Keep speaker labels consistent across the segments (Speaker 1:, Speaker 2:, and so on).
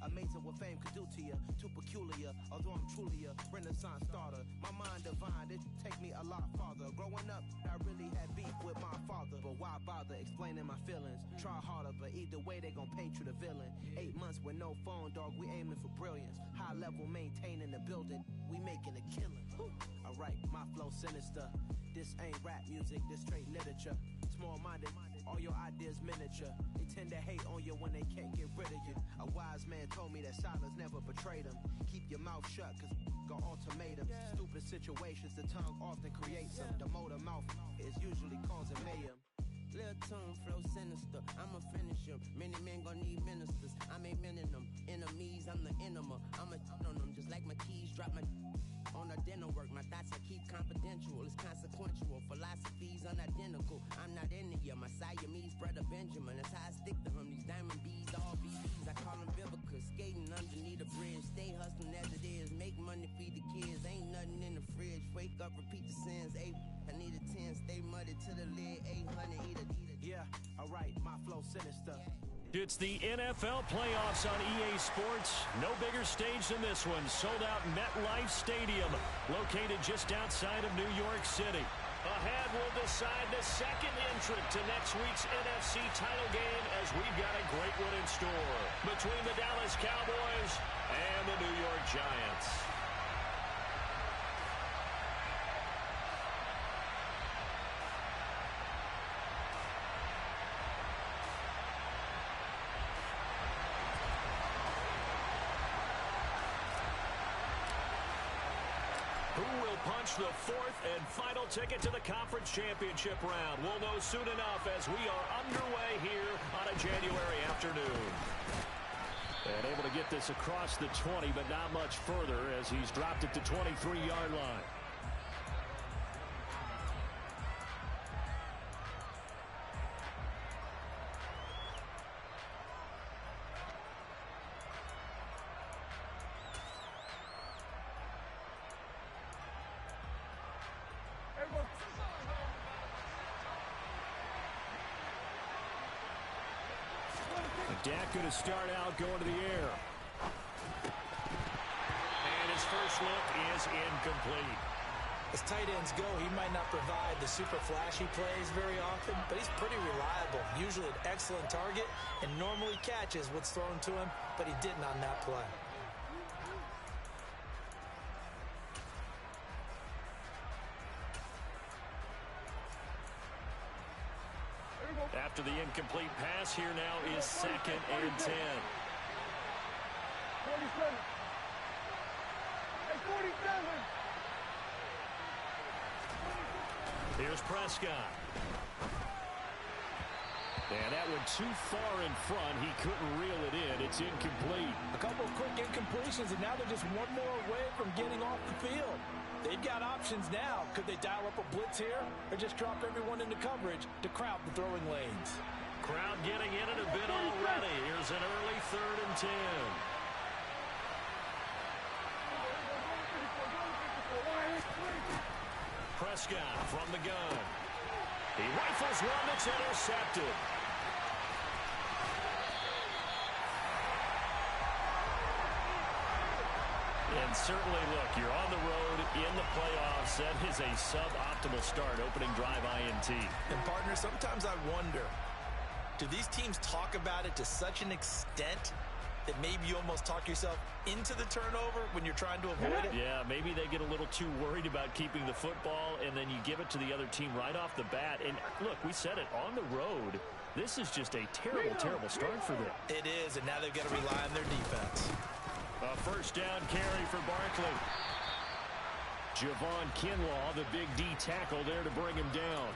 Speaker 1: Amazing what fame could do to you. Too peculiar, although I'm truly a Renaissance starter. My mind divine, it take me a lot farther. Growing up, I really had beef with my father. But why bother explaining my feelings? Try harder, but either way they gon' paint you the villain. 8 months with no phone, dog, we aiming for brilliance. High level maintaining the building, we making a killing. Alright, my flow sinister. This ain't rap music, this straight literature. Small-minded, all your ideas miniature. They tend to hate on you when they can't get rid of you. A wise man told me that silence never betrayed him. Keep your mouth shut, cause got ultimatums. Stupid situations, the tongue often creates them. The motor mouth is usually causing mayhem.
Speaker 2: Lil' tune, flow sinister, I'ma finish him. Many men gon' need ministers, I'm a men in them. Enemies, I'm the enema, I'ma on them. Just like my keys, drop my on a dinner work. My thoughts I keep confidential, it's consequential. Philosophies unidentical, I'm not into ya. My Siamese brother Benjamin, that's how I stick to him. These diamond bees, all BBs, I call them Vivica. Skating underneath a bridge, stay hustling as it is. Make money, feed the kids, ain't nothing in the fridge. Wake up, repeat the sins, I need a 10, stay muddy to the lid, 800, eat a.
Speaker 1: Yeah, alright, my flow sinister.
Speaker 3: It's the NFL playoffs on EA Sports. No bigger stage than this one. Sold out MetLife Stadium, located just outside of New York City. Ahead, we'll decide the second entrant to next week's NFC title game as we've got a great one in store between the Dallas Cowboys and the New York Giants. Punch the fourth and final ticket to the conference championship round. We'll know soon enough as we are underway here on a January afternoon. And able to get this across the 20, but not much further as he's dropped it to 23-yard line. Dak going to start out going to the air. And his first look is incomplete.
Speaker 4: As tight ends go, he might not provide the super flashy plays very often, but he's pretty reliable. Usually an excellent target and normally catches what's thrown to him, but he didn't on that play.
Speaker 3: After the incomplete pass, here now is 2nd and 10.
Speaker 5: 47. Hey, 47.
Speaker 3: Here's Prescott. And that went too far in front. He couldn't reel it in. It's incomplete.
Speaker 4: A couple of quick incompletions, and now they're just one more away from getting off the field. They've got options now. Could they dial up a blitz here or just drop everyone into coverage to crowd the throwing lanes?
Speaker 3: Crowd getting in it a bit already. Here's an early 3rd and 10. Prescott from the gun. He rifles one that's intercepted. And certainly, look, you're on the road in the playoffs. That is a suboptimal start, opening drive INT.
Speaker 4: And, partner, sometimes I wonder, do these teams talk about it to such an extent that maybe you almost talk yourself into the turnover when you're trying to avoid it?
Speaker 3: Yeah, maybe they get a little too worried about keeping the football, and then you give it to the other team right off the bat. And, look, we said it, on the road, this is just a terrible, terrible start for them.
Speaker 4: It is, and now they've got to rely on their defense.
Speaker 3: A first down carry for Barkley. Javon Kinlaw, the big D tackle there to bring him down.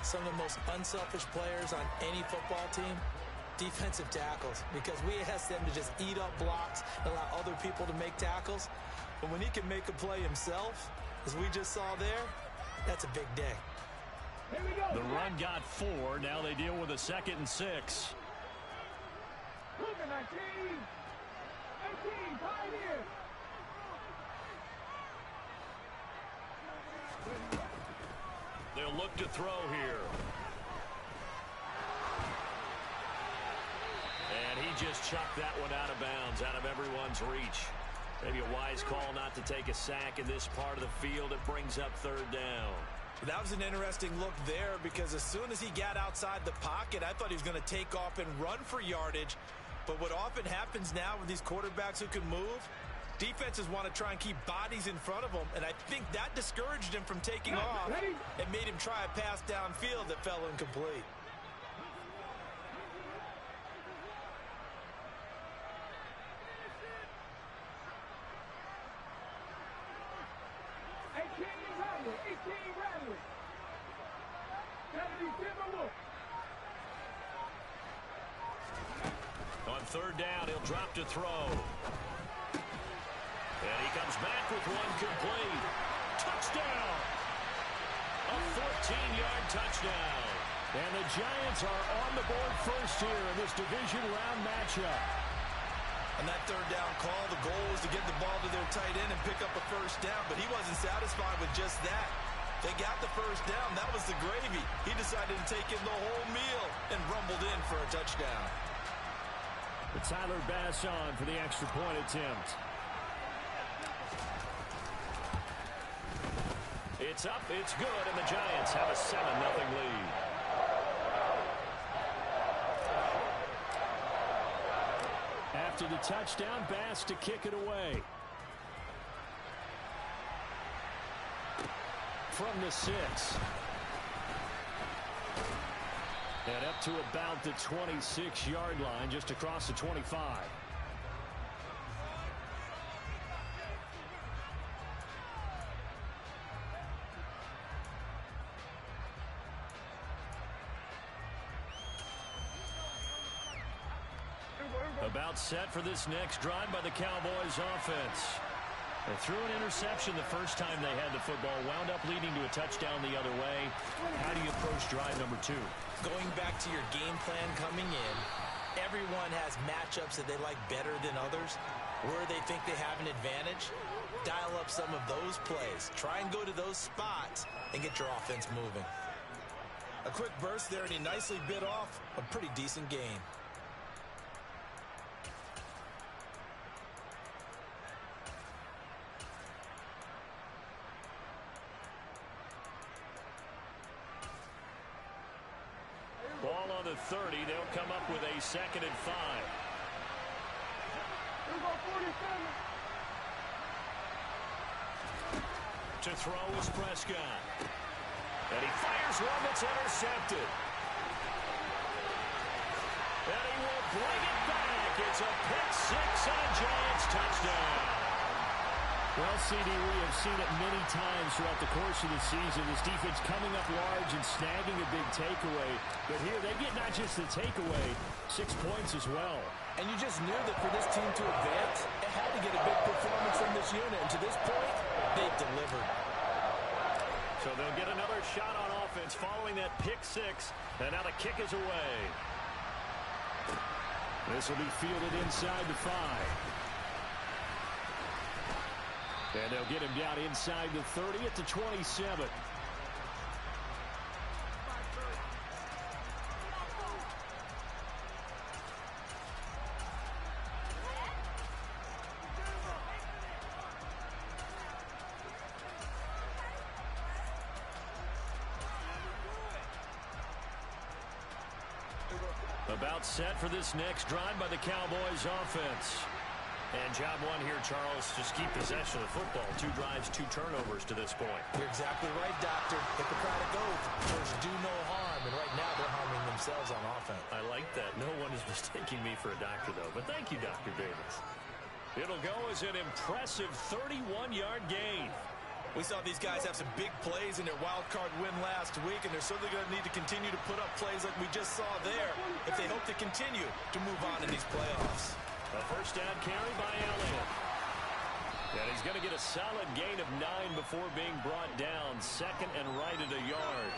Speaker 4: Some of the most unselfish players on any football team, defensive tackles, because we ask them to just eat up blocks and allow other people to make tackles. But when he can make a play himself, as we just saw there, that's a big day.
Speaker 5: Here we go.
Speaker 3: The run got 4. Now they deal with a 2nd and 6.
Speaker 5: Look at that team. 18, Pioneer.
Speaker 3: They'll look to throw here. And he just chucked that one out of bounds, out of everyone's reach. Maybe a wise call not to take a sack in this part of the field. It brings up third down.
Speaker 4: That was an interesting look there because as soon as he got outside the pocket, I thought he was going to take off and run for yardage. But what often happens now with these quarterbacks who can move, defenses want to try and keep bodies in front of them, and I think that discouraged him from taking off and made him try a pass downfield that fell incomplete.
Speaker 3: On third down, he'll drop to throw. And he comes back with one complete. Touchdown! A 14-yard touchdown. And the Giants are on the board first here in this division round matchup.
Speaker 4: On that third down call, the goal was to get the ball to their tight end and pick up a first down, but he wasn't satisfied with just that. They got the first down. That was the gravy. He decided to take in the whole meal and rumbled in for a touchdown.
Speaker 3: But Tyler Bass on for the extra point attempt. It's up, it's good, and the Giants have a 7-0 lead. After the touchdown, Bass to kick it away. From the 6. And up to about the 26-yard line, just across the 25. About set for this next drive by the Cowboys offense. They threw an interception the first time they had the football, wound up leading to a touchdown the other way. How do you approach drive number 2?
Speaker 4: Going back to your game plan coming in, everyone has matchups that they like better than others. Where they think they have an advantage, dial up some of those plays. Try and go to those spots and get your offense moving. A quick burst there, and he nicely bit off a pretty decent gain.
Speaker 3: Ball on the 30. They'll come up with a 2nd and 5. To throw is Prescott. And he fires one that's intercepted. And he will bring it back. It's a pick 6 and a Giants touchdown. Well, CD, we have seen it many times throughout the course of the season. This defense coming up large and snagging a big takeaway. But here they get not just the takeaway, 6 points as well.
Speaker 4: And you just knew that for this team to advance, it had to get a big performance from this unit. And to this point, they've delivered.
Speaker 3: So they'll get another shot on offense following that pick 6. And now the kick is away. This will be fielded inside the 5. And they'll get him down inside the 30 at the 27. About set for this next drive by the Cowboys offense. And job 1 here, Charles, just keep possession of the football. 2 drives, 2 turnovers to this point.
Speaker 4: You're exactly right, Doctor. Hippocratic oath. First, do no harm. And right now, they're harming themselves on offense.
Speaker 3: I like that. No one is mistaking me for a doctor, though. But thank you, Dr. Davis. It'll go as an impressive 31-yard gain.
Speaker 4: We saw these guys have some big plays in their wild card win last week, and they're certainly going to need to continue to put up plays like we just saw there if they hope to continue to move on in these playoffs.
Speaker 3: A first down carry by Elliott. And he's going to get a solid gain of 9 before being brought down. 2nd and right at a yard.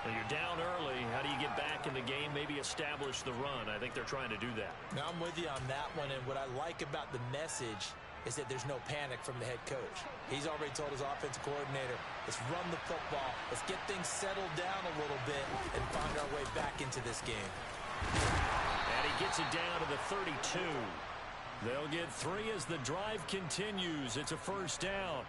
Speaker 3: When you're down early, how do you get back in the game, maybe establish the run? I think they're trying to do that.
Speaker 4: Now, I'm with you on that one, and what I like about the message is that there's no panic from the head coach. He's already told his offensive coordinator, let's run the football, let's get things settled down a little bit and find our way back into this game.
Speaker 3: And he gets it down to the 32. They'll get 3 as the drive continues. It's a first down.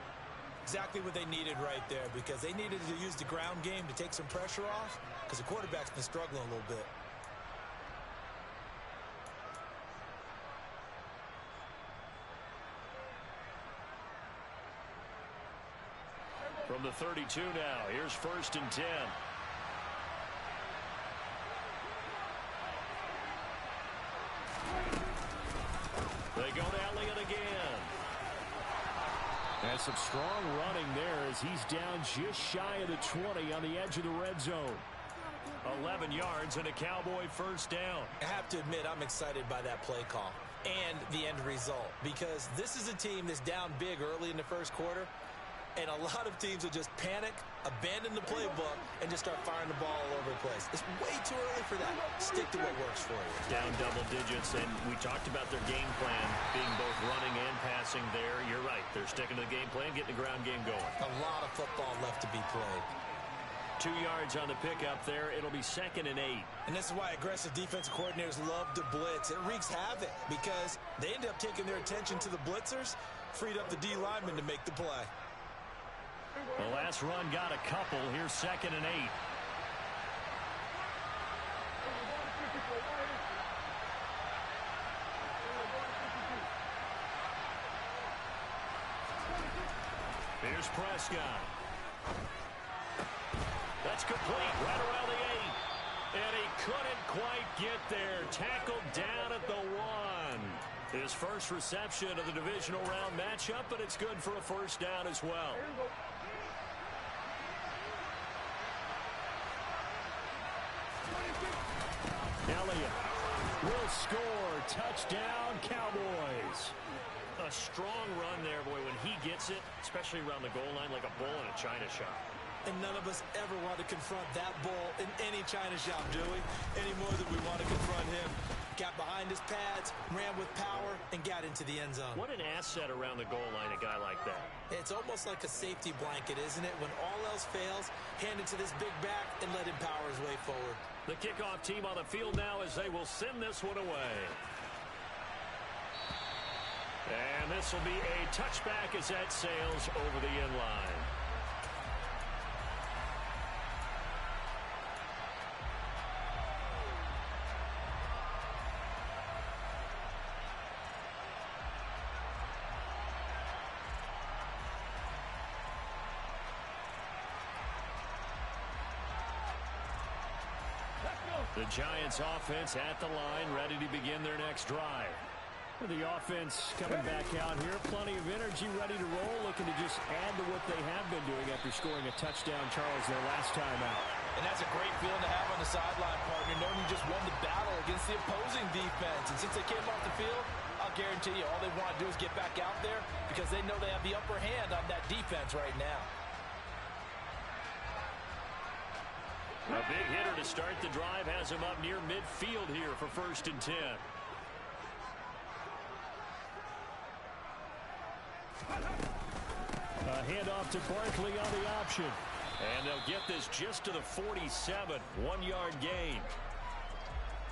Speaker 4: Exactly what they needed right there, because they needed to use the ground game to take some pressure off, because the quarterback's been struggling a little bit.
Speaker 3: From the 32 now, here's 1st and 10. They go to Elliott again. And some strong running there as he's down just shy of the 20 on the edge of the red zone. 11 yards and a Cowboy first down.
Speaker 4: I have to admit, I'm excited by that play call and the end result, because this is a team that's down big early in the first quarter, and a lot of teams will just panic, abandon the playbook, and just start firing the ball all over the place. It's way too early for that. Stick to what works for you.
Speaker 3: Down double digits, and we talked about their game plan being both running and passing there. You're right. They're sticking to the game plan, getting the ground game going.
Speaker 4: A lot of football left to be played.
Speaker 3: 2 yards on the pickup there. It'll be 2nd and 8.
Speaker 4: And this is why aggressive defensive coordinators love to blitz. It wreaks havoc because they end up taking their attention to the blitzers, freed up the D linemen to make the play.
Speaker 3: The last run got a couple. Here's 2nd and 8. Here's Prescott. That's complete right around the 8. And he couldn't quite get there. Tackled down at the 1. His first reception of the divisional round matchup, but it's good for a first down as well. Elliott will score. Touchdown, Cowboys. A strong run there, boy, when he gets it, especially around the goal line, like a bull in a china shop.
Speaker 4: And none of us ever want to confront that bull in any china shop, do we? Any more than we want to confront him. Got behind his pads, ran with power, and got into the end zone.
Speaker 3: What an asset around the goal line, a guy like that.
Speaker 4: It's almost like a safety blanket, isn't it? When all else fails, hand it to this big back and let him power his way forward.
Speaker 3: The kickoff team on the field now as they will send this one away. And this will be a touchback as that sails over the end line. The Giants offense at the line, ready to begin their next drive. The offense coming back out here, plenty of energy, ready to roll, looking to just add to what they have been doing after scoring a touchdown, Charles, their last time out.
Speaker 6: And that's a great feeling to have on the sideline, partner, knowing you just won the battle against the opposing defense. And since they came off the field, I'll guarantee you all they want to do is get back out there because they know they have the upper hand on that defense right now.
Speaker 3: A big hitter to start the drive has him up near midfield here for 1st and 10. A handoff to Barkley on the option. And they'll get this just to the 47. 1-yard gain.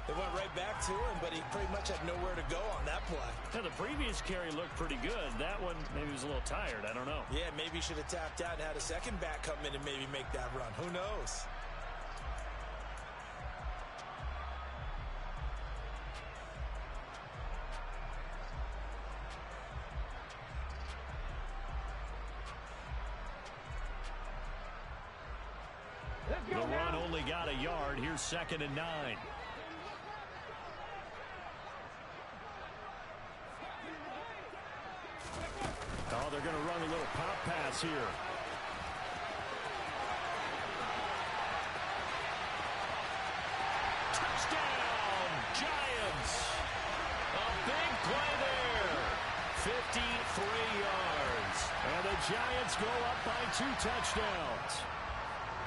Speaker 4: They went right back to him, but he pretty much had nowhere to go on that play.
Speaker 3: Now, the previous carry looked pretty good. That one, maybe he was a little tired. I don't know.
Speaker 4: Yeah, maybe he should have tapped out and had a second back come in and maybe make that run. Who knows?
Speaker 3: The run only got a yard. Here's 2nd and 9. Oh, they're going to run a little pop pass here. Touchdown, Giants. A big play there. 53 yards. And the Giants go up by 2 touchdowns.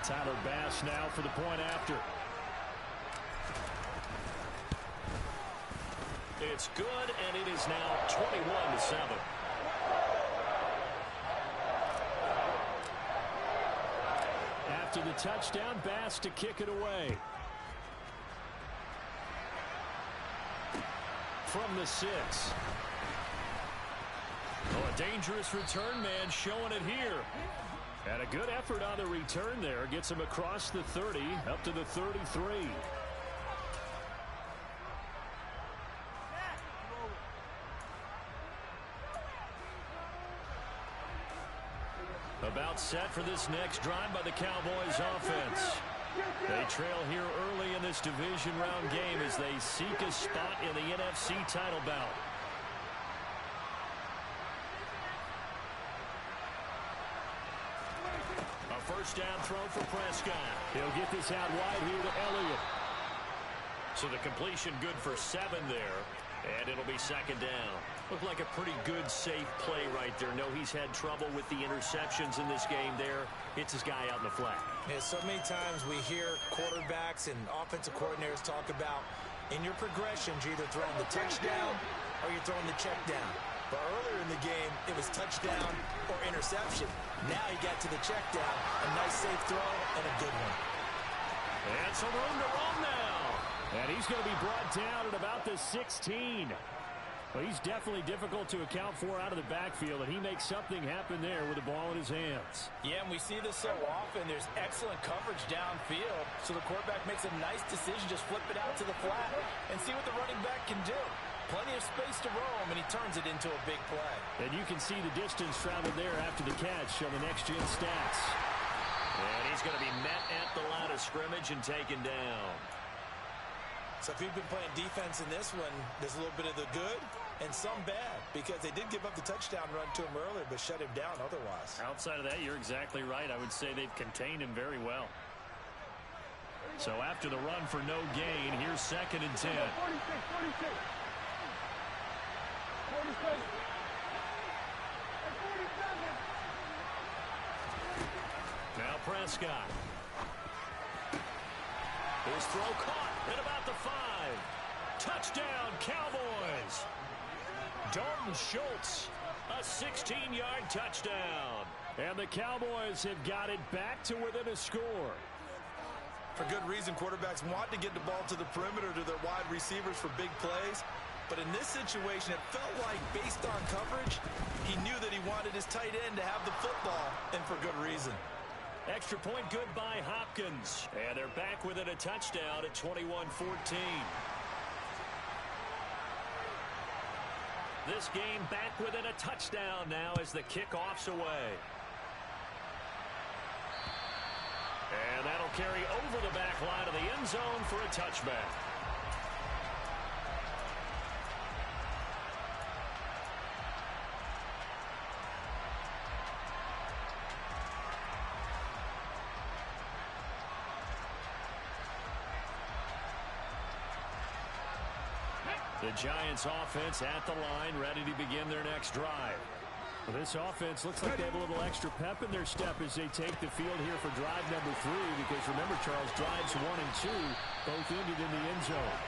Speaker 3: Tyler Bass now for the point after. It's good, and it is now 21-7. After the touchdown, Bass to kick it away. from the 6. Oh, a dangerous return man showing it here. And a good effort on the return there. Gets him across the 30, up to the 33. About set for this next drive by the Cowboys offense. They trail here early in this division round game as they seek a spot in the NFC title bout. A first down throw for Prescott. He'll get this out wide here to Elliott. So the completion good for 7 there. And it'll be second down. Looked like a pretty good, safe play right there. No, he's had trouble with the interceptions in this game there. Hits his guy out in the flat.
Speaker 4: Yeah, so many times we hear quarterbacks and offensive coordinators talk about in your progressions, you're either throwing the touchdown or you're throwing the check down. But earlier in the game, it was touchdown or interception. Now he got to the check down. A nice, safe throw and a good one.
Speaker 3: And some room to roam now. And he's going to be brought down at about the 16. Well, he's definitely difficult to account for out of the backfield, and he makes something happen there with the ball in his hands.
Speaker 6: Yeah, and we see this so often. There's excellent coverage downfield, so the quarterback makes a nice decision, just flip it out to the flat and see what the running back can do. Plenty of space to roam, and he turns it into a big play.
Speaker 3: And you can see the distance traveled there after the catch on the next-gen stats. And he's going to be met at the line of scrimmage and taken down.
Speaker 4: So if you've been playing defense in this one, there's a little bit of the good and some bad, because they did give up the touchdown run to him earlier, but shut him down otherwise.
Speaker 3: Outside of that, you're exactly right. I would say they've contained him very well. So after the run for no gain, here's 2nd and 10.
Speaker 5: 46, 46. 46.
Speaker 3: Now Prescott. His throw caught at about the 5. Touchdown, Cowboys. Dalton Schultz, a 16-yard touchdown. And the Cowboys have got it back to within a score.
Speaker 4: For good reason, quarterbacks want to get the ball to the perimeter to their wide receivers for big plays. But in this situation, it felt like, based on coverage, he knew that he wanted his tight end to have the football, and for good reason.
Speaker 3: Extra point good by Hopkins. And they're back within a touchdown at 21-14. This game back within a touchdown now as the kickoff's away. And that'll carry over the back line of the end zone for a touchback. The Giants offense at the line, ready to begin their next drive. Well, this offense looks like they have a little extra pep in their step as they take the field here for drive number 3, because remember, Charles, drives 1 and 2 both ended in the end zone.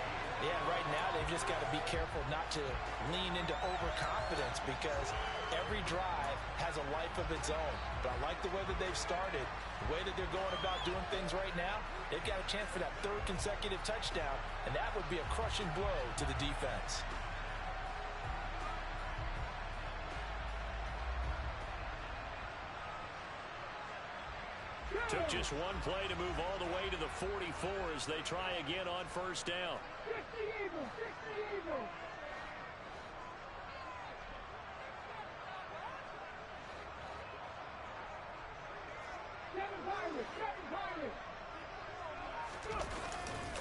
Speaker 6: Yeah, right now they've just got to be careful not to lean into overconfidence, because every drive has a life of its own. But I like the way that they've started, the way that they're going about doing things right now. They've got a chance for that 3rd consecutive touchdown, and that would be a crushing blow to the defense.
Speaker 3: Took just one play to move all the way to the 44 as they try again on first down.
Speaker 5: 60 Eagles, 60 Eagles.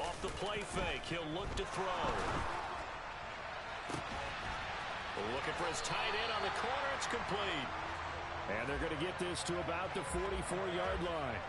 Speaker 3: Off the play fake, he'll look to throw. Looking for his tight end on the corner. It's complete. And they're going to get this to about the 44-yard line.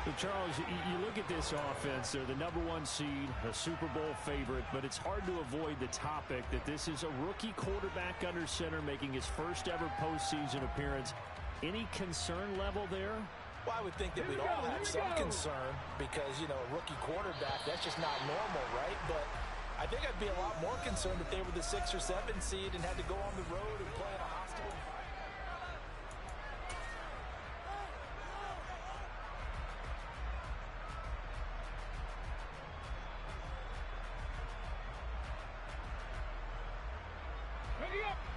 Speaker 3: So, Charles, you look at this offense. They're the #1 seed, a Super Bowl favorite, but it's hard to avoid the topic that this is a rookie quarterback under center making his first ever postseason appearance. Any concern level there?
Speaker 6: Well, I would think that we'd all have some concern because, you know, a rookie quarterback, that's just not normal, right? But I think I'd be a lot more concerned if they were the 6 or 7 seed and had to go on the road and play in a hostile environment.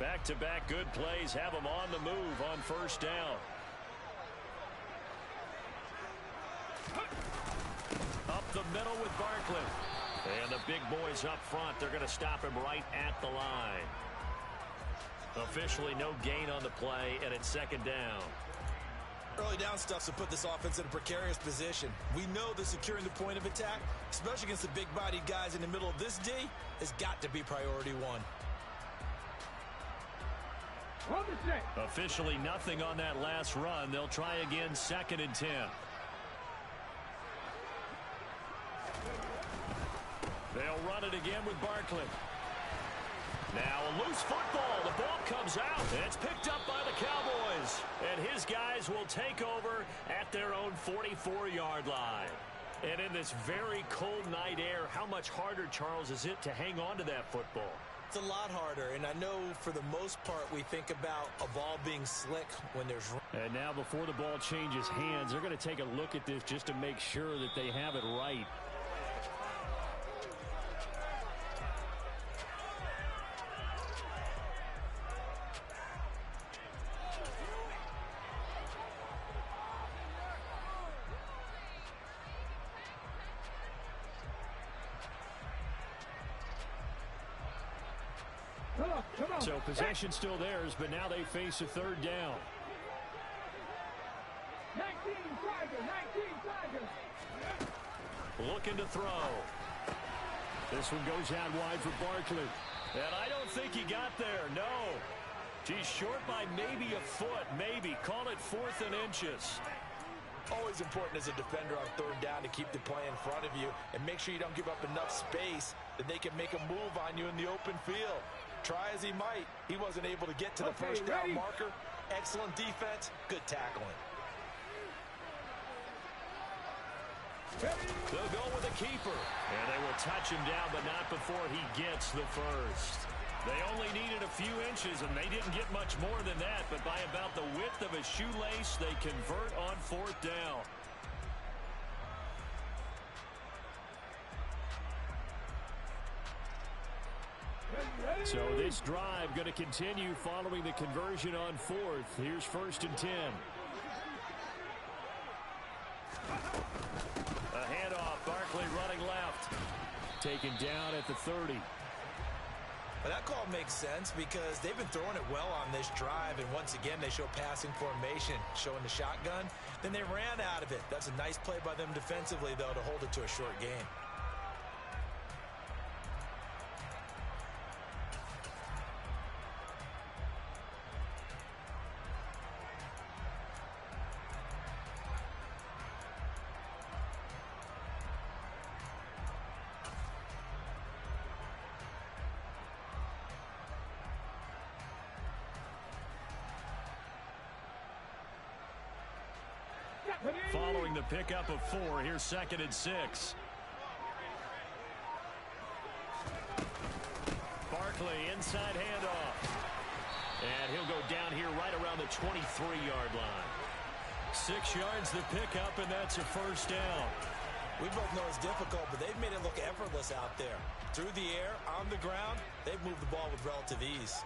Speaker 3: Back-to-back good plays have them on the move on first down. Up the middle with Barkley. And the big boys up front, they're going to stop him right at the line. Officially no gain on the play, and it's second down.
Speaker 4: Early down stuff to put this offense in a precarious position. We know that securing the point of attack, especially against the big-bodied guys in the middle of this D, has got to be priority one.
Speaker 3: Officially nothing on that last run. They'll try again, 2nd and 10. They'll run it again with Barkley. Now a loose football. The ball comes out. And it's picked up by the Cowboys. And his guys will take over at their own 44-yard line. And in this very cold night air, how much harder, Charles, is it to hang on to that football?
Speaker 4: It's a lot harder, and I know for the most part we think about a ball being slick when there's...
Speaker 3: And now before the ball changes hands, they're going to take a look at this just to make sure that they have it right. So possession still theirs, but now they face a 3rd down.
Speaker 5: 19 Tigers.
Speaker 3: Looking to throw. This one goes out wide for Barkley. And I don't think he got there, no. He's short by maybe a foot, maybe. Call it 4th and inches.
Speaker 4: Always important as a defender on 3rd down to keep the play in front of you and make sure you don't give up enough space that they can make a move on you in the open field. Try as he might, he wasn't able to get to the first down marker. Excellent defense, good tackling.
Speaker 3: They'll go with a keeper. And they will touch him down, but not before he gets the first. They only needed a few inches, and they didn't get much more than that. But by about the width of a shoelace, they convert on 4th down. So this drive going to continue following the conversion on 4th. Here's 1st and 10. A handoff. Barkley running left. Taken down at the 30.
Speaker 4: But that call makes sense because they've been throwing it well on this drive, and once again they show passing formation, showing the shotgun. Then they ran out of it. That's a nice play by them defensively, though, to hold it to a short game.
Speaker 3: Following the pickup of 4, here's 2nd and 6. Barkley, inside handoff. And he'll go down here right around the 23-yard line. 6 yards the pickup, and that's a first down.
Speaker 4: We both know it's difficult, but they've made it look effortless out there. Through the air, on the ground, they've moved the ball with relative ease.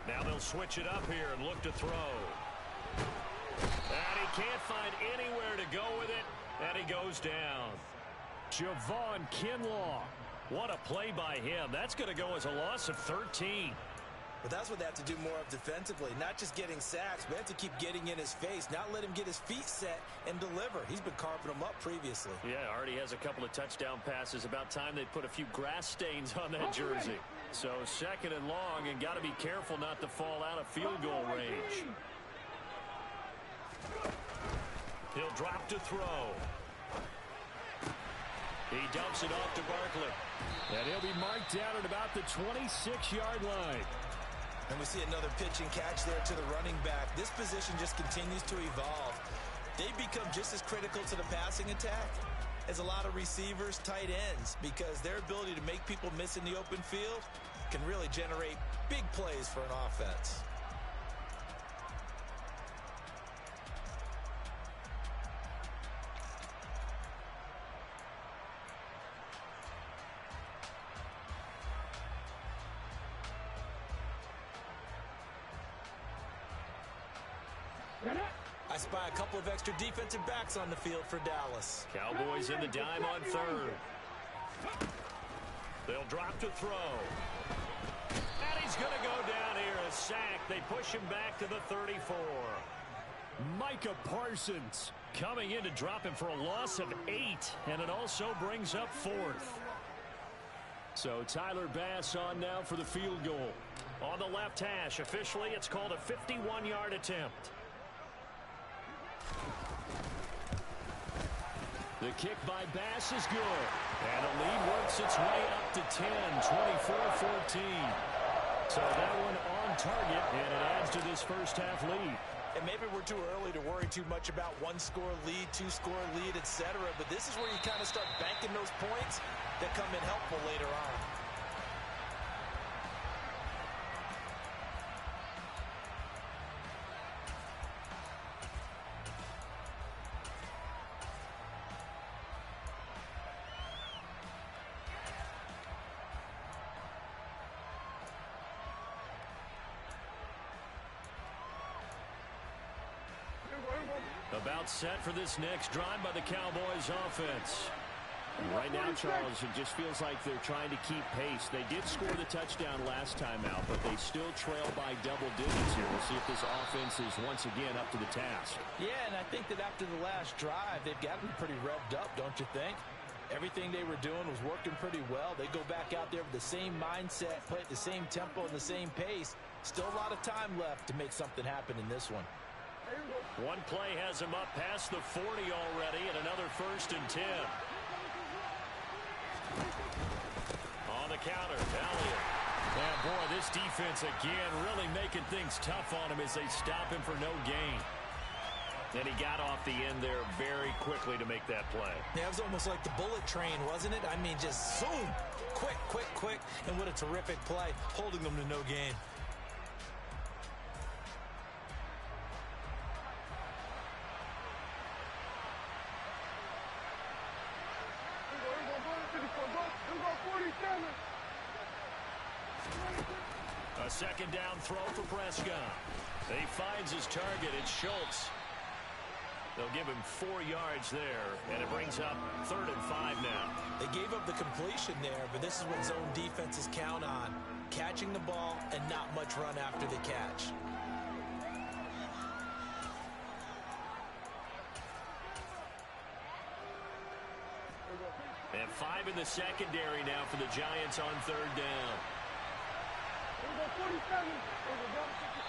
Speaker 3: Now they'll switch it up here and look to throw. And he can't find anywhere to go with it, and he goes down. Javon Kinlaw. What a play by him. That's going to go as a loss of 13.
Speaker 4: But that's what they have to do more of defensively, not just getting sacks. We have to keep getting in his face, not let him get his feet set and deliver. He's been carving them up previously.
Speaker 3: Yeah, already has a couple of touchdown passes. About time they put a few grass stains on that jersey. So 2nd and long, and got to be careful not to fall out of field goal range. He'll drop to throw. He dumps it off to Barkley. And he'll be marked down at about the 26-yard line.
Speaker 4: And we see another pitch and catch there to the running back. This position just continues to evolve. They become just as critical to the passing attack is a lot of receivers, tight ends, because their ability to make people miss in the open field can really generate big plays for an offense. I spy a couple of extra defensive backs on the field for Dallas.
Speaker 3: Cowboys in the dime on third. They'll drop to throw. And he's going to go down here. A sack. They push him back to the 34. Micah Parsons coming in to drop him for a loss of 8. And it also brings up 4th. So Tyler Bass on now for the field goal. On the left hash. Officially, it's called a 51-yard attempt. The kick by Bass is good. And the lead works its way up to 10, 24-14. So that one on target, and it adds to this first half lead.
Speaker 4: And maybe we're too early to worry too much about one-score lead, two-score lead, etc. But this is where you kind of start banking those points that come in helpful later on.
Speaker 3: About set for this next drive by the Cowboys offense. And right now, Charles, it just feels like they're trying to keep pace. They did score the touchdown last time out, but they still trail by double digits here. We'll see if this offense is once again up to the task.
Speaker 6: Yeah, and I think that after the last drive, they've got to be pretty revved up, don't you think? Everything they were doing was working pretty well. They go back out there with the same mindset, play at the same tempo and the same pace. Still a lot of time left to make something happen in this one.
Speaker 3: One play has him up past the 40 already, and another 1st and 10. On the counter, Elliott. And boy, this defense again really making things tough on him as they stop him for no gain. And he got off the end there very quickly to make that play.
Speaker 4: Yeah, it was almost like the bullet train, wasn't it? I mean, just zoom, quick, quick, quick. And what a terrific play, holding them to no gain.
Speaker 3: A second down throw for Prescott. He finds his target. It's Schultz. They'll give him 4 yards there, and it brings up 3rd and 5 now.
Speaker 4: They gave up the completion there, but this is what zone defenses count on. Catching the ball and not much run after the catch.
Speaker 3: And 5 in the secondary now for the Giants on 3rd down.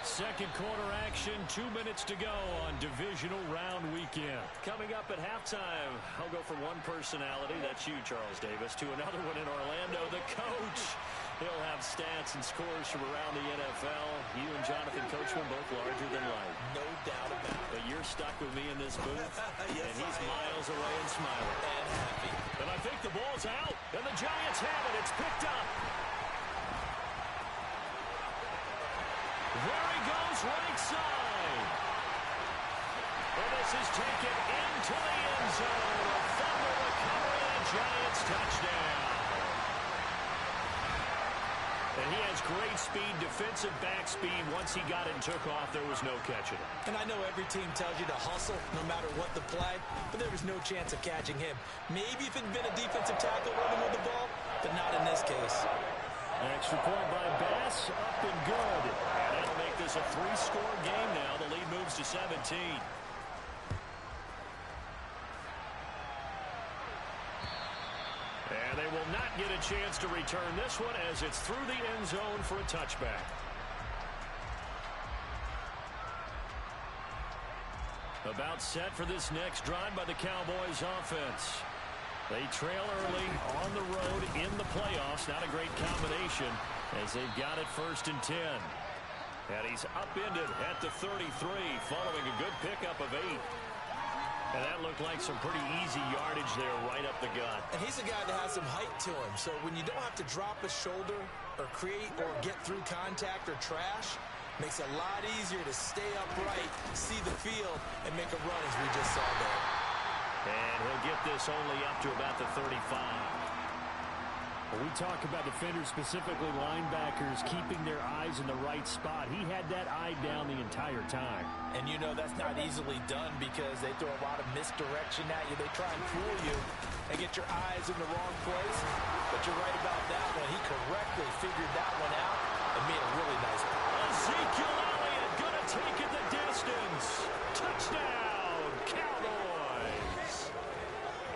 Speaker 3: Second quarter action, 2 minutes to go on Divisional Round Weekend. Coming up at halftime, I'll go from one personality, that's you, Charles Davis, to another one in Orlando, the coach. He'll have stats and scores from around the NFL. You and Jonathan Coachman both larger than life.
Speaker 4: No doubt about it.
Speaker 3: But you're stuck with me in this booth,
Speaker 4: yes,
Speaker 3: and he's miles away and smiling.
Speaker 4: And happy.
Speaker 3: And I think the ball's out, and the Giants have it. It's picked up. There he goes, right side. And this is taken into the end zone. A fumble recovery and a Giants touchdown. And he has great speed, defensive back speed. Once he got it and took off, there was no catching him.
Speaker 4: And I know every team tells you to hustle no matter what the play, but there was no chance of catching him. Maybe if it had been a defensive tackle running with the ball, but not in this case.
Speaker 3: Extra point by Bass, up and good. And that'll make this a 3-score game now. The lead moves to 17. And they will not get a chance to return this one as it's through the end zone for a touchback. About set for this next drive by the Cowboys offense. They trail early on the road in the playoffs. Not a great combination as they've got it 1st and 10. And he's upended at the 33 following a good pickup of 8. And that looked like some pretty easy yardage there right up the gut.
Speaker 4: And he's a guy that has some height to him. So when you don't have to drop a shoulder or create or get through contact or trash, makes it a lot easier to stay upright, see the field, and make a run as we just saw there.
Speaker 3: And he'll get this only up to about the 35.
Speaker 7: When we talk about defenders, specifically linebackers, keeping their eyes in the right spot, he had that eye down the entire time.
Speaker 6: And you know that's not easily done because they throw a lot of misdirection at you. They try and fool you and get your eyes in the wrong place. But you're right about that one. He correctly figured that one out and made a really nice play.
Speaker 3: Ezekiel Elliott gonna take it the distance. Touchdown, Cowboys.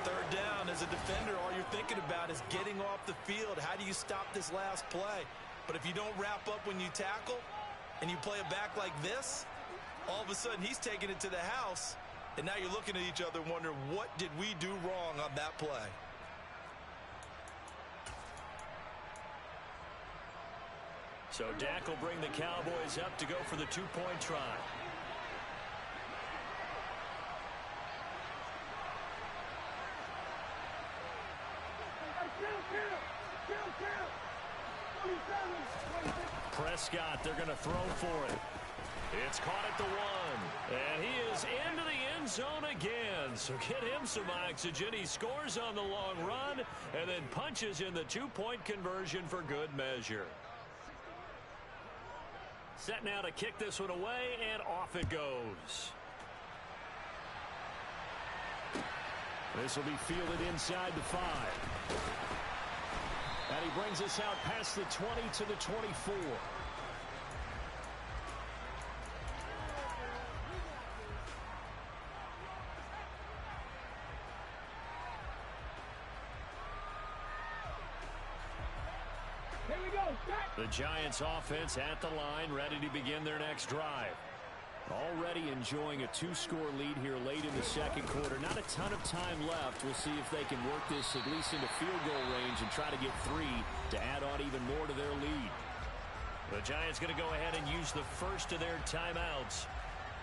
Speaker 4: Third down, as a defender, all you're thinking about is getting off the field. How do you stop this last play? But if you don't wrap up when you tackle and you play it back like this, all of a sudden he's taking it to the house, and now you're looking at each other and wondering, what did we do wrong on that play?
Speaker 3: So Dak will bring the Cowboys up to go for the two-point try. Prescott, they're going to throw for it. It's caught at the 1. And he is into the end zone again. So get him some oxygen. He scores on the long run and then punches in the two-point conversion for good measure. Set now to kick this one away, and off it goes. This will be fielded inside the 5. And he brings us out past the 20 to the 24. The Giants offense at the line, ready to begin their next drive. Already enjoying a 2-score lead here late in the second quarter. Not a ton of time left. We'll see if they can work this at least into field goal range and try to get 3 to add on even more to their lead. The Giants going to go ahead and use the first of their timeouts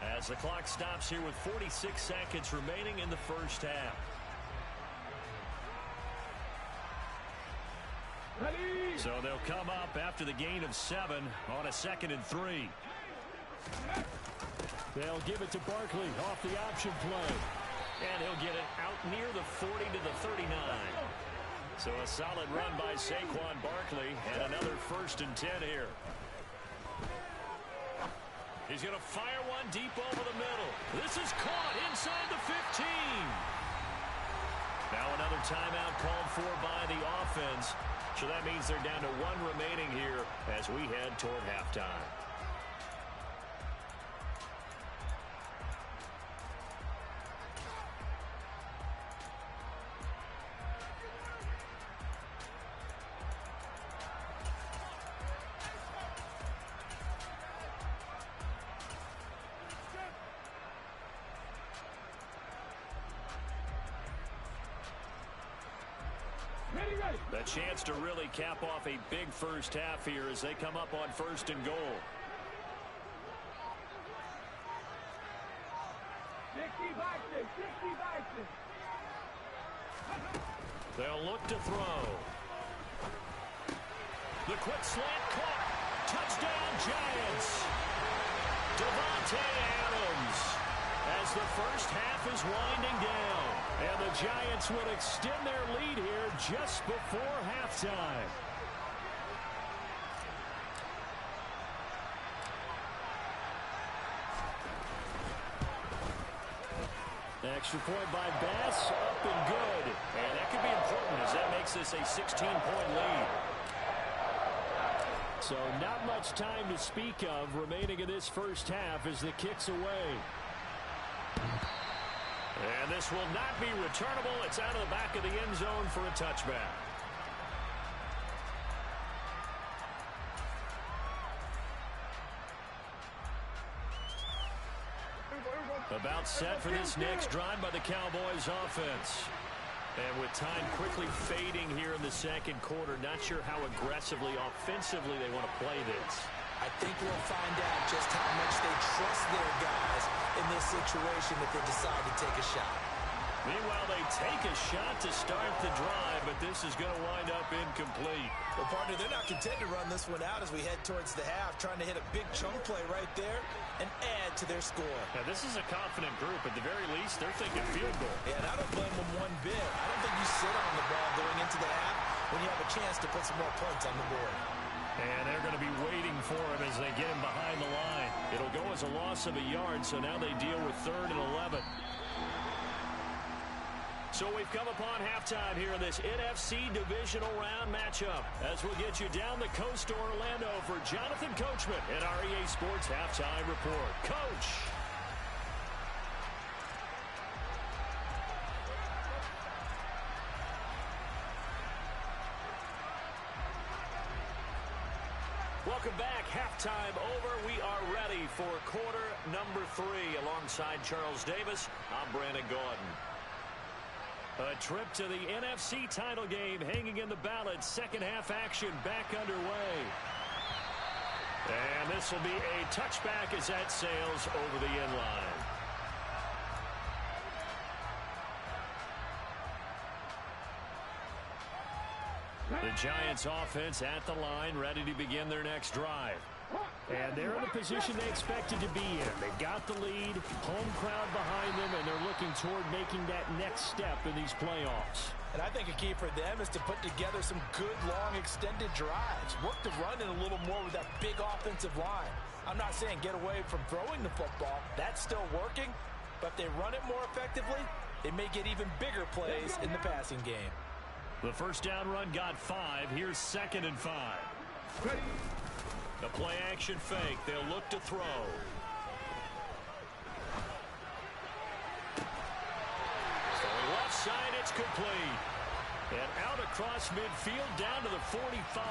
Speaker 3: as the clock stops here with 46 seconds remaining in the first half. So they'll come up after the gain of 7 on a 2nd and 3.
Speaker 7: They'll give it to Barkley off the option play.
Speaker 3: And he'll get it out near the 40 to the 39. So a solid run by Saquon Barkley and another 1st and 10 here. He's going to fire one deep over the middle. This is caught inside the 15. Now another timeout called for by the offense. So that means they're down to 1 remaining here as we head toward halftime. A chance to really cap off a big first half here as they come up on 1st and goal.
Speaker 5: 60 boxes.
Speaker 3: They'll look to throw. The quick slant caught. Touchdown Giants. Devontae Adams as the first half is winding down. And the Giants will extend their lead here just before halftime. Extra point by Bass, up and good. And that could be important as that makes this a 16-point lead.
Speaker 7: So not much time to speak of remaining in this first half as the kick's away.
Speaker 3: And this will not be returnable. It's out of the back of the end zone for a touchback. About set for this next drive by the Cowboys offense. And with time quickly fading here in the second quarter, not sure how aggressively, offensively they want to play this.
Speaker 4: I think we'll find out just how much they trust their guys in this situation if they decide to take a shot.
Speaker 3: Meanwhile, they take a shot to start the drive, but this is going to wind up incomplete.
Speaker 6: Well, partner, they're not content to run this one out as we head towards the half, trying to hit a big chunk play right there and add to their score.
Speaker 3: Now, this is a confident group. At the very least, they're thinking field goal.
Speaker 6: Yeah, and I don't blame them one bit. I don't think you sit on the ball going into the half when you have a chance to put some more points on the board.
Speaker 3: And they're going to be waiting for him as they get him behind the line. It'll go as a loss of a yard, so now they deal with 3rd and 11. So we've come upon halftime here in this NFC Divisional Round matchup as we'll get you down the coast to Orlando for Jonathan Coachman at our EA Sports Halftime Report. Coach! Welcome back. Halftime over. We are ready for quarter number 3. Alongside Charles Davis, I'm Brandon Gaudin. A trip to the NFC title game hanging in the balance. Second half action back underway. And this will be a touchback as that sails over the end line. The Giants offense at the line, ready to begin their next drive. And they're in the position they expected to be in. They've got the lead, home crowd behind them, and they're looking toward making that next step in these playoffs.
Speaker 6: And I think a key for them is to put together some good, long, extended drives. Work the run in a little more with that big offensive line. I'm not saying get away from throwing the football. That's still working. But if they run it more effectively, they may get even bigger plays in the passing game.
Speaker 3: The first down run got 5. Here's 2nd and 5.
Speaker 5: Ready.
Speaker 3: The play-action fake. They'll look to throw. So left side, it's complete. And out across midfield, down to the 45.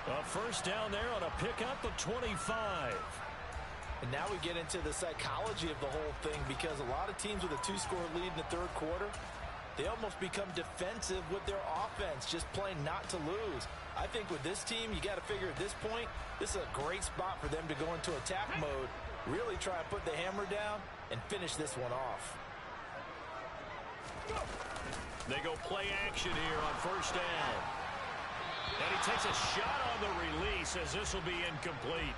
Speaker 3: A first down there on a pickup of 25.
Speaker 6: And now we get into the psychology of the whole thing, because a lot of teams with a 2-score lead in the 3rd quarter, they almost become defensive with their offense, just playing not to lose. I think with this team, you got to figure at this point, this is a great spot for them to go into attack mode, really try to put the hammer down and finish this one off.
Speaker 3: They go play action here on first down. And he takes a shot on the release as this will be incomplete.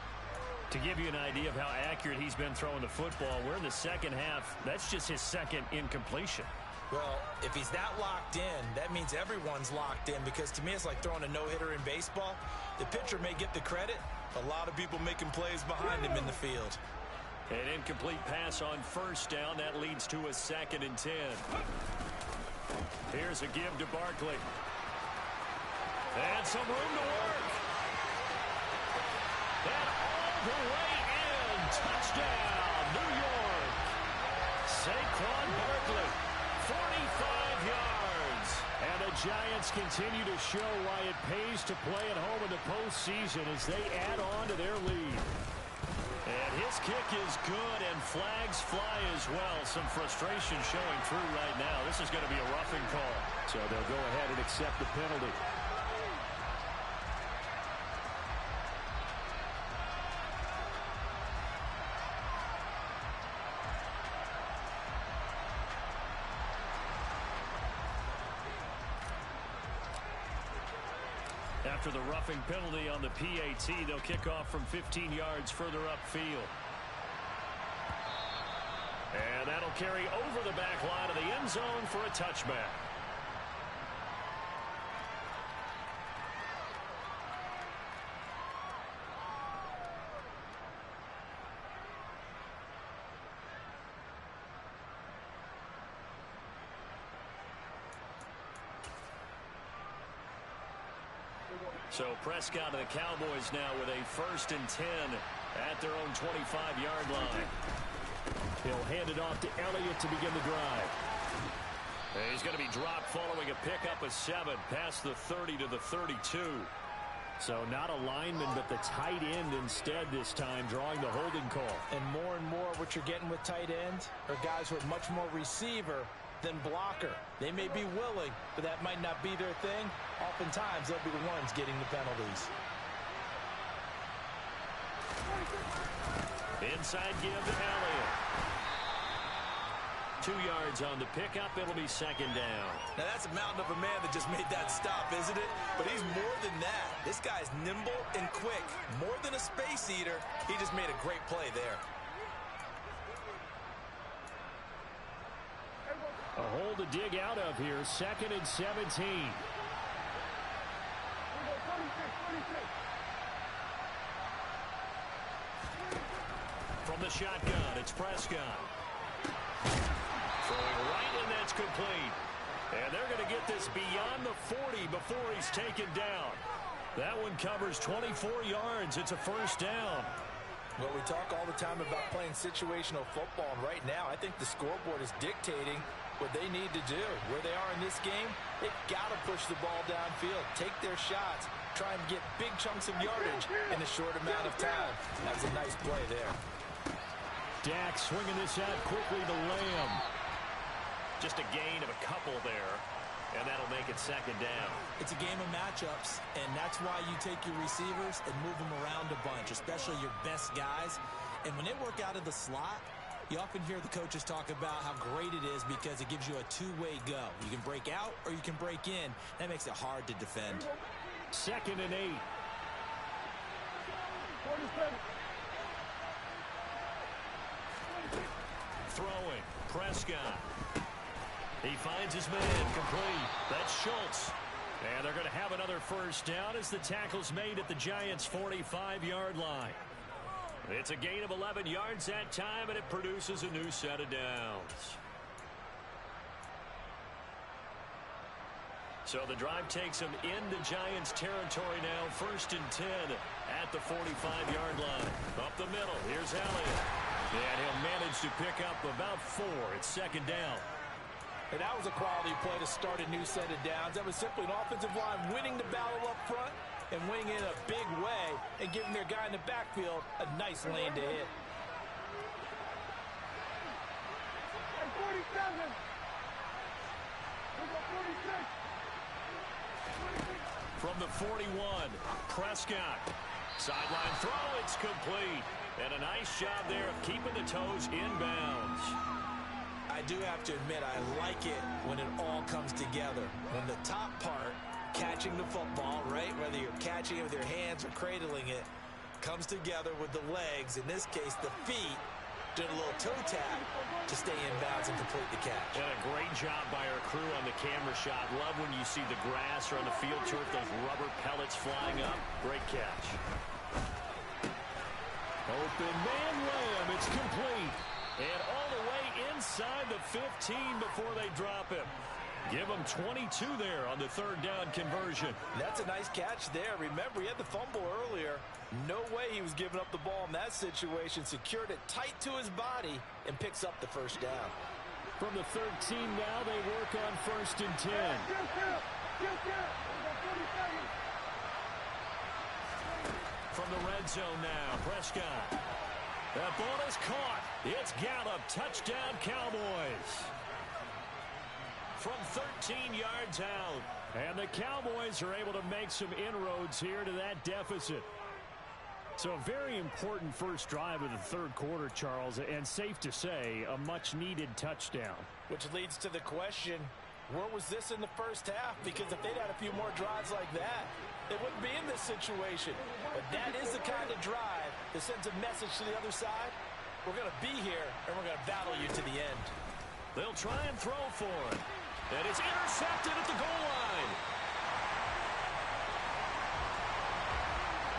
Speaker 3: To give you an idea of how accurate he's been throwing the football, we're in the second half. That's just his 2nd incompletion.
Speaker 6: Well, if he's that locked in, that means everyone's locked in, because to me it's like throwing a no-hitter in baseball. The pitcher may get the credit. A lot of people making plays behind him in the field.
Speaker 3: An incomplete pass on first down. That leads to a 2nd and 10. Here's a give to Barkley. And some room to work. And all the way in. Touchdown, New York. Saquon Barkley. 45 yards. And the Giants continue to show why it pays to play at home in the postseason as they add on to their lead. And his kick is good, and flags fly as well. Some frustration showing through right now. This is going to be a roughing call.
Speaker 7: So they'll go ahead and accept the penalty.
Speaker 3: After the roughing penalty on the PAT, they'll kick off from 15 yards further upfield. And that'll carry over the back line of the end zone for a touchback. So Prescott and the Cowboys now with a 1st and 10 at their own 25-yard line. He'll hand it off to Elliott to begin the drive. And he's going to be dropped following a pickup of 7 past the 30 to the 32.
Speaker 7: So not a lineman, but the tight end instead this time, drawing the holding call.
Speaker 6: And more what you're getting with tight ends are guys who are much more receiver than blocker. They may be willing, but that might not be their thing. Oftentimes, they'll be the ones getting the penalties.
Speaker 3: Inside give to Elliott. 2 yards on the pickup. It'll be second down.
Speaker 6: Now, that's a mountain of a man that just made that stop, isn't it? But he's more than that. This guy's nimble and quick. More than a space eater, he just made a great play there.
Speaker 7: A hole to dig out of here. 2nd and 17.
Speaker 3: From the shotgun, it's Prescott. Throwing right, and that's complete. And they're going to get this beyond the 40 before he's taken down. That one covers 24 yards. It's a first down.
Speaker 6: Well, we talk all the time about playing situational football, and right now I think the scoreboard is dictating what they need to do. Where they are in this game, they've got to push the ball downfield, take their shots, try and get big chunks of yardage in a short amount of time. That was a nice play there.
Speaker 7: Dak swinging this out quickly to Lamb.
Speaker 3: Just a gain of a couple there, and that'll make it second down.
Speaker 4: It's a game of matchups, and that's why you take your receivers and move them around a bunch, especially your best guys. And when they work out of the slot, you often hear the coaches talk about how great it is because it gives you a two-way go. You can break out or you can break in. That makes it hard to defend.
Speaker 7: 2nd and 8.
Speaker 3: Throwing, Prescott. He finds his man, complete. That's Schultz. And they're going to have another first down as the tackle's made at the Giants' 45-yard line. It's a gain of 11 yards that time, and it produces a new set of downs. So the drive takes them into Giants territory now. 1st and 10 at the 45-yard line. Up the middle, here's Elliott. And he'll manage to pick up about 4. It's second down.
Speaker 6: And that was a quality play to start a new set of downs. That was simply an offensive line winning the battle up front and winning in a big way and giving their guy in the backfield a nice lane to hit.
Speaker 3: From the 41, Prescott. Sideline throw, it's complete. And a nice job there of keeping the toes inbounds.
Speaker 4: I do have to admit, I like it when it all comes together. When the top part, catching the football, right, whether you're catching it with your hands or cradling it, comes together with the legs, in this case the feet, did a little toe tap to stay in bounds and complete the catch.
Speaker 3: And a great job by our crew on the camera shot. Love when you see the grass or on the field turf, those rubber pellets flying up. Great catch.
Speaker 7: Open man Lamb. It's complete.
Speaker 3: And all the way inside the 15 before they drop him. Give him 22 there on the 3rd down conversion.
Speaker 6: That's a nice catch there. Remember, he had the fumble earlier. No way he was giving up the ball in that situation. Secured it tight to his body and picks up the first down.
Speaker 7: From the 13 now, they work on 1st and 10.
Speaker 3: From the red zone now, Prescott. That ball is caught. It's Gallup. Touchdown, Cowboys. From 13 yards out.
Speaker 7: And the Cowboys are able to make some inroads here to that deficit. So a very important first drive of the 3rd quarter, Charles, and safe to say, a much-needed touchdown.
Speaker 6: Which leads to the question, where was this in the first half? Because if they'd had a few more drives like that, they wouldn't be in this situation. But that is the kind of drive that sends a message to the other side. We're going to be here, and we're going to battle you to the end.
Speaker 3: They'll try and throw for it. And it's intercepted at the goal line.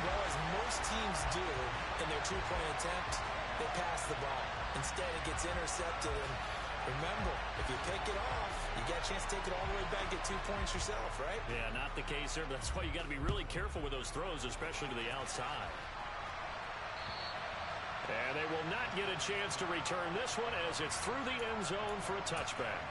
Speaker 4: Well, as most teams do in their two-point attempt, they pass the ball. Instead, it gets intercepted. And remember, if you pick it off, you got a chance to take it all the way back, get 2 points yourself, right?
Speaker 3: Yeah, not the case there. But that's why you got to be really careful with those throws, especially to the outside. And they will not get a chance to return this one as it's through the end zone for a touchback.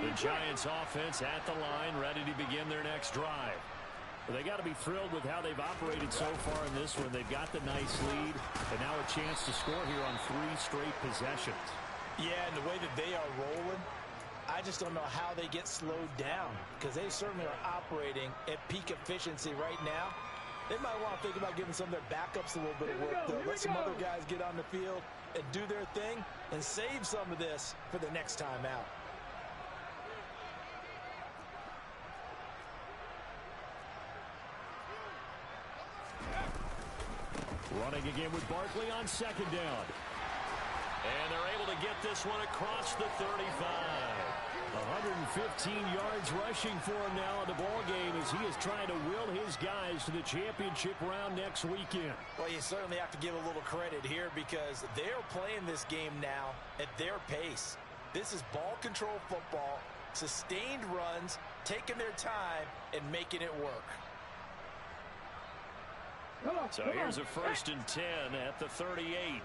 Speaker 3: The Giants offense at the line, ready to begin their next drive. Well, they got to be thrilled with how they've operated so far in this one. They've got the nice lead, and now a chance to score here on 3 straight possessions.
Speaker 6: Yeah, and the way that they are rolling,
Speaker 4: I just don't know how they get slowed down, because they certainly are operating at peak efficiency right now. They might want to think about giving some of their backups a little bit of work, though. Let some other guys get on the field and do their thing and save some of this for the next time out.
Speaker 7: Running again with Barkley on second down.
Speaker 3: And they're able to get this one across the 35.
Speaker 7: 115 yards rushing for him now in the ball game as he is trying to will his guys to the championship round next weekend.
Speaker 4: Well, you certainly have to give a little credit here because they're playing this game now at their pace. This is ball control football, sustained runs, taking their time, and making it work.
Speaker 3: So here's a 1st and 10 at the 38.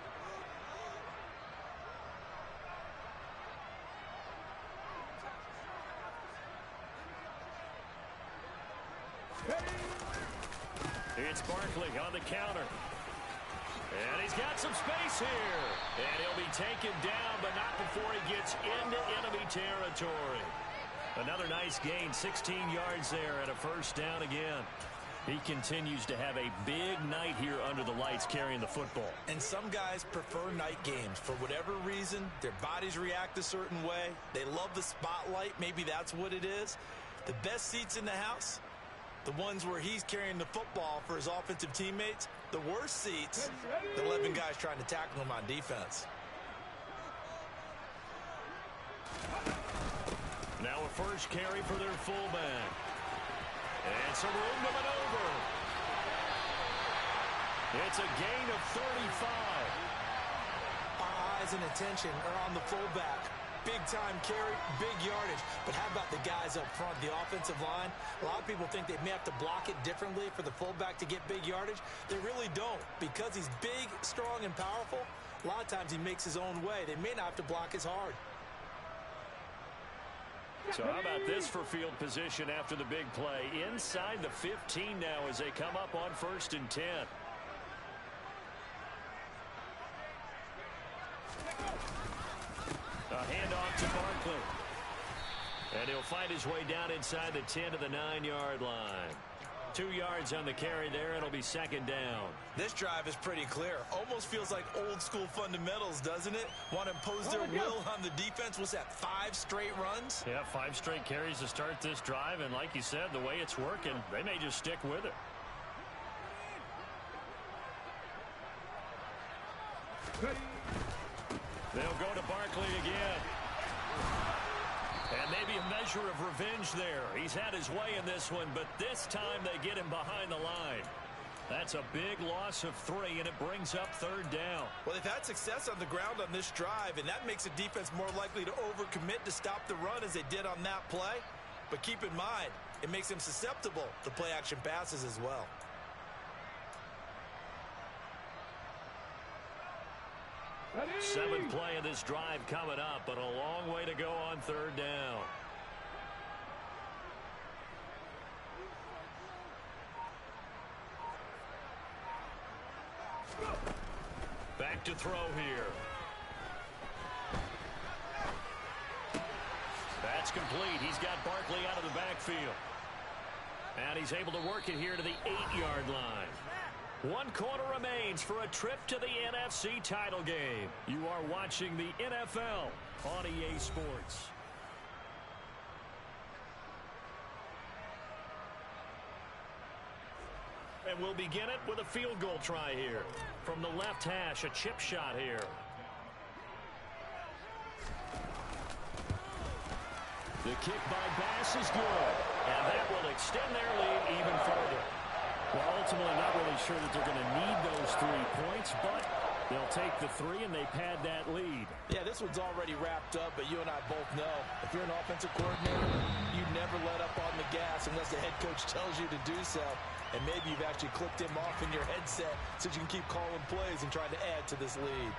Speaker 3: It's Barkley on the counter. And he's got some space here. And he'll be taken down, but not before he gets into enemy territory. Another nice gain, 16 yards there and a 1st down again. He continues to have a big night here under the lights carrying the football.
Speaker 4: And some guys prefer night games. For whatever reason, their bodies react a certain way. They love the spotlight. Maybe that's what it is. The best seats in the house, the ones where he's carrying the football for his offensive teammates. The worst seats, the 11 guys trying to tackle him on defense.
Speaker 3: Now a 1st carry for their fullback. And some room to maneuver. It's a gain of 35.
Speaker 4: Our eyes and attention are on the fullback. Big-time carry, big yardage. But how about the guys up front, the offensive line? A lot of people think they may have to block it differently for the fullback to get big yardage. They really don't. Because he's big, strong, and powerful, a lot of times he makes his own way. They may not have to block as hard.
Speaker 3: So how about this for field position after the big play? Inside the 15 now as they come up on 1st and 10. A handoff to Barkley. And he'll find his way down inside the 10 to the 9-yard line. 2 yards on the carry there. It'll be 2nd down.
Speaker 4: This drive is pretty clear. Almost feels like old school fundamentals, doesn't it? Want to impose their will on the defense. Was that 5 straight runs?
Speaker 3: Yeah, 5 straight carries to start this drive. And like you said, the way it's working, they may just stick with it. They'll go to Barkley again. And maybe a measure of revenge there. He's had his way in this one, but this time they get him behind the line. That's a big loss of 3, and it brings up 3rd down.
Speaker 4: Well, they've had success on the ground on this drive, and that makes the defense more likely to overcommit to stop the run as they did on that play. But keep in mind, it makes them susceptible to play-action passes as well.
Speaker 3: Seventh play of this drive coming up, but a long way to go on 3rd down. Back to throw here. That's complete. He's got Barkley out of the backfield. And he's able to work it here to the 8-yard line. 1 quarter remains for a trip to the NFC title game. You are watching the NFL on EA Sports. And we'll begin it with a field goal try here. From the left hash, a chip shot here. The kick by Bass is good. And that will extend their lead even further. Well, ultimately not really sure that they're going to need those 3 points, but they'll take the 3 and they pad that lead.
Speaker 4: Yeah, this one's already wrapped up, but you and I both know if you're an offensive coordinator, you never let up on the gas unless the head coach tells you to do so. And maybe you've actually clicked him off in your headset so you can keep calling plays and trying to add to this lead.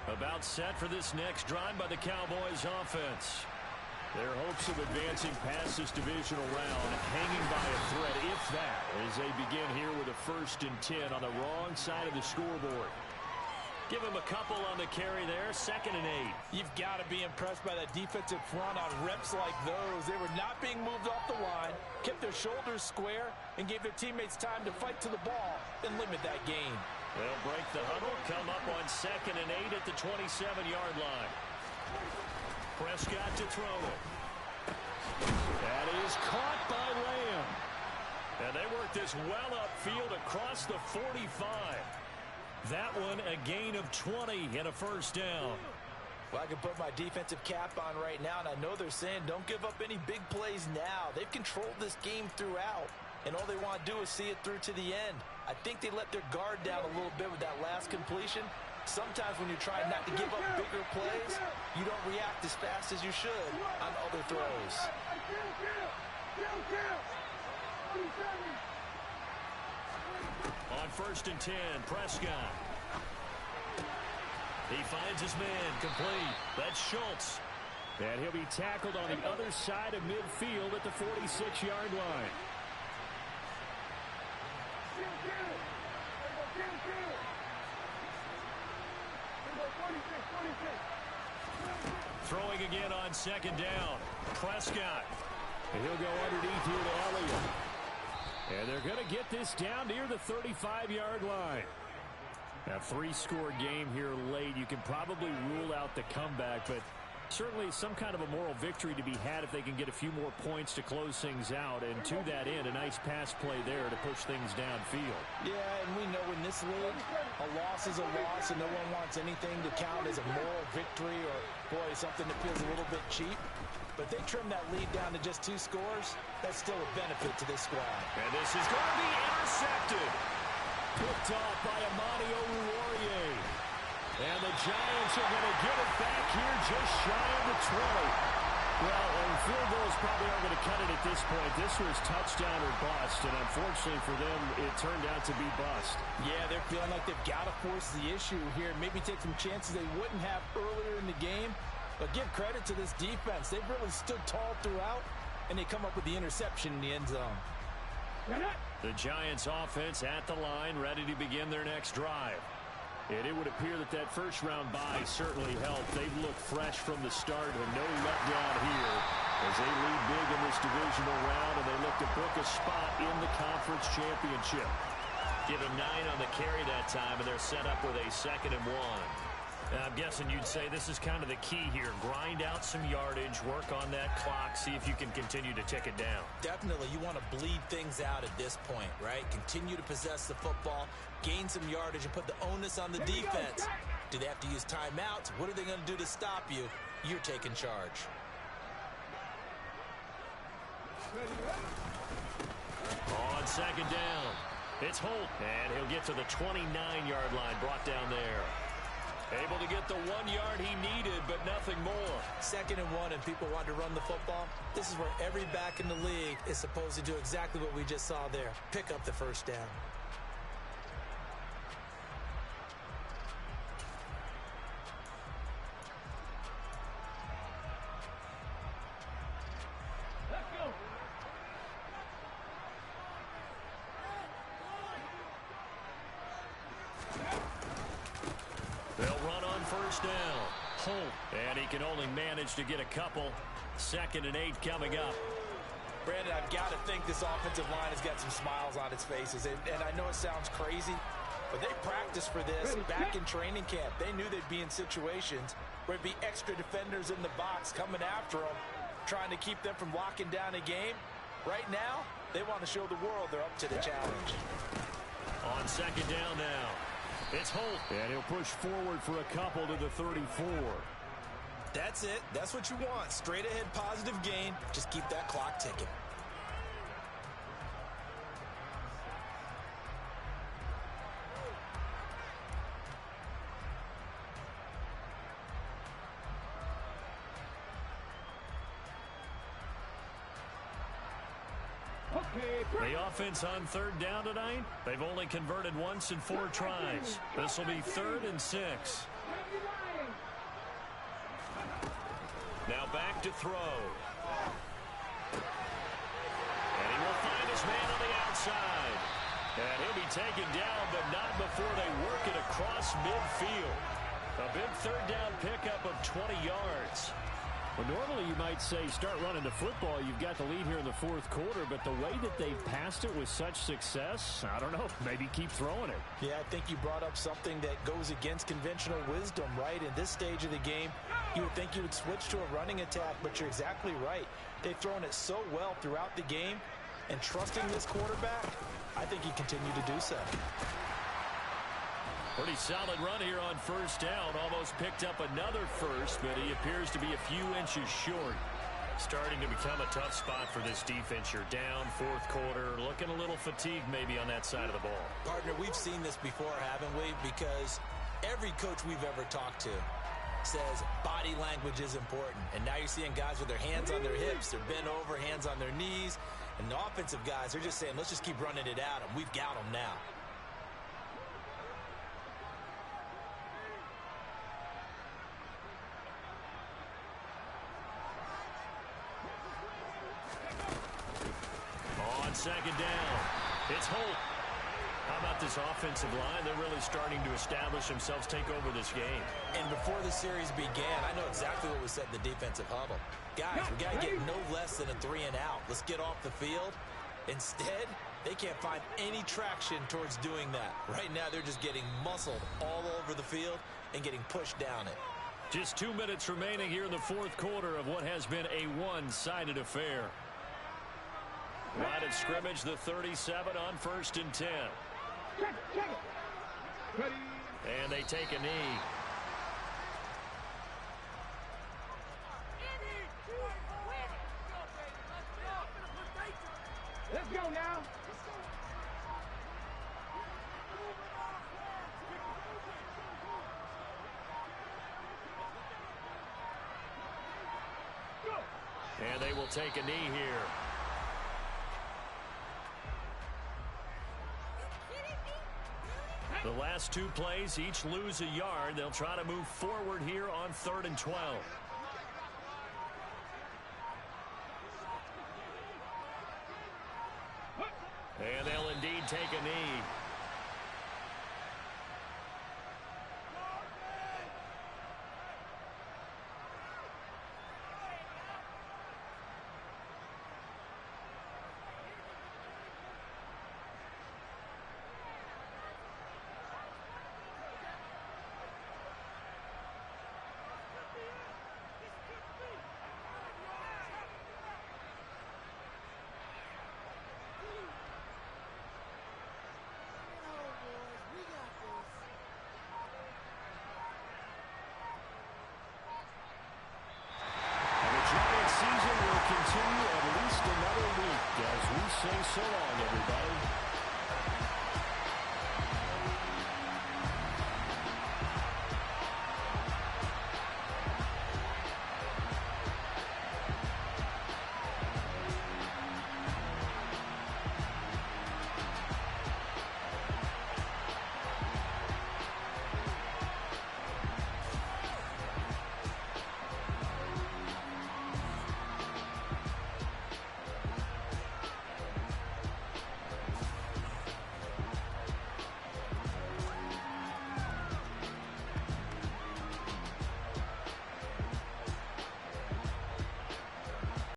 Speaker 4: About set for this next drive by the Cowboys offense.
Speaker 3: Their hopes of advancing past this divisional round hanging by a thread, if that, as they begin here with a 1st and 10 on the wrong side of the scoreboard. Give him a couple on the carry there, 2nd and 8.
Speaker 6: You've got to be impressed by that defensive front on reps like those. They were not being moved off the line, kept their shoulders square, and gave their teammates time to fight to the ball and limit that gain.
Speaker 3: They'll break the huddle, come up on 2nd and 8 at the 27-yard line. Prescott to throw it. That is caught by Lamb. And they work this well upfield across the 45. That one a gain of 20 and a 1st down.
Speaker 6: Well, I can put my defensive cap on right now, and I know they're saying don't give up any big plays now. They've controlled this game throughout, and all they want to do is see it through to the end. I think they let their guard down a little bit with that last completion. Sometimes when you're trying not to give up bigger plays, you don't react as fast as you should on other throws.
Speaker 3: On 1st and 10, Prescott. He finds his man, complete. That's Schultz. And he'll be tackled on the other side of midfield at the 46-yard line. Throwing again on 2nd down. Prescott. And he'll go underneath here to Elliott. And they're going to get this down near the 35-yard line. A 3-score game here late. You can probably rule out the comeback, but certainly some kind of a moral victory to be had if they can get a few more points to close things out. And to that end, a nice pass play there to push things downfield.
Speaker 6: Yeah, and we know in this league, a loss is a loss, and no one wants anything to count as a moral victory or, boy, something that feels a little bit cheap. But they trim that lead down to just 2 scores. That's still a benefit to this squad.
Speaker 3: And this is going to be intercepted. Picked off by Amani Oruwariye. And the Giants are going to get it back here just shy of the 20. Well, and field goals probably aren't going to cut it at this point. This was touchdown or bust, and unfortunately for them, it turned out to be bust.
Speaker 6: Yeah, they're feeling like they've got to force the issue here. Maybe take some chances they wouldn't have earlier in the game. But give credit to this defense. They've really stood tall throughout, and they come up with the interception in the end zone.
Speaker 3: The Giants offense at the line, ready to begin their next drive. And it would appear that that first-round bye certainly helped. They've looked fresh from the start and no letdown here as they lead big in this divisional round, and they look to book a spot in the conference championship. Give him 9 on the carry that time, and they're set up with a 2nd and 1. I'm guessing you'd say this is kind of the key here. Grind out some yardage, work on that clock, see if you can continue to tick it down.
Speaker 6: Definitely. You want to bleed things out at this point, right? Continue to possess the football, gain some yardage, and put the onus on the defense. Do they have to use timeouts? What are they going to do to stop you? You're taking charge.
Speaker 3: On 2nd down, it's Holt, and he'll get to the 29-yard line, brought down there. Able to get the 1 yard he needed, but nothing more.
Speaker 6: 2nd and 1, and people want to run the football. This is where every back in the league is supposed to do exactly what we just saw there. Pick up the 1st down.
Speaker 3: Down. Holt. And he can only manage to get a couple. 2nd and 8 coming up.
Speaker 6: Brandon, I've got to think this offensive line has got some smiles on its faces. And I know it sounds crazy, but they practiced for this back in training camp. They knew they'd be in situations where there'd be extra defenders in the box coming after them, trying to keep them from locking down a game. Right now, they want to show the world they're up to the challenge.
Speaker 3: On 2nd down now. It's Holt, and he'll push forward for a couple to the 34.
Speaker 6: That's it. That's what you want. Straight ahead positive gain. Just keep that clock ticking.
Speaker 3: The offense on 3rd down tonight, they've only converted once in 4 tries. This will be 3rd and 6. Now back to throw. And he will find his man on the outside. And he'll be taken down, but not before they work it across midfield. A big third down pickup of 20 yards.
Speaker 7: Well, normally you might say start running the football. You've got the lead here in the fourth quarter, but the way that they passed it with such success, I don't know, maybe keep throwing it.
Speaker 4: Yeah, I think you brought up something that goes against conventional wisdom, right? In this stage of the game, you would think you would switch to a running attack, but you're exactly right. They've thrown it so well throughout the game, and trusting this quarterback, I think he continued to do so.
Speaker 3: Pretty solid run here on first down. Almost picked up another first, but he appears to be a few inches short. Starting to become a tough spot for this defense. You're down fourth quarter, looking a little fatigued maybe on that side of the ball.
Speaker 4: Partner, we've seen this before, haven't we? Because every coach we've ever talked to says body language is important. And now you're seeing guys with their hands on their hips, they're bent over, hands on their knees. And the offensive guys, they're just saying, let's just keep running it at them. We've got them now.
Speaker 3: On second down, it's Holt. How about this offensive line? They're really starting to establish themselves, take over this game.
Speaker 4: And before the series began, I know exactly what was said in the defensive huddle. Guys, we got to get no less than a 3 and out. Let's get off the field. Instead, they can't find any traction towards doing that. Right now, they're just getting muscled all over the field and getting pushed down it.
Speaker 3: Just 2 minutes remaining here in the fourth quarter of what has been a one-sided affair. Line of scrimmage, the 37 on 1st and 10.
Speaker 5: Check it. Ready.
Speaker 3: And they take a knee.
Speaker 5: Let's go now.
Speaker 3: And they will take a knee here. The last 2 plays, each lose a yard. They'll try to move forward here on 3rd and 12. And they'll indeed take a knee. Season will continue at least another week as we say so long, everybody.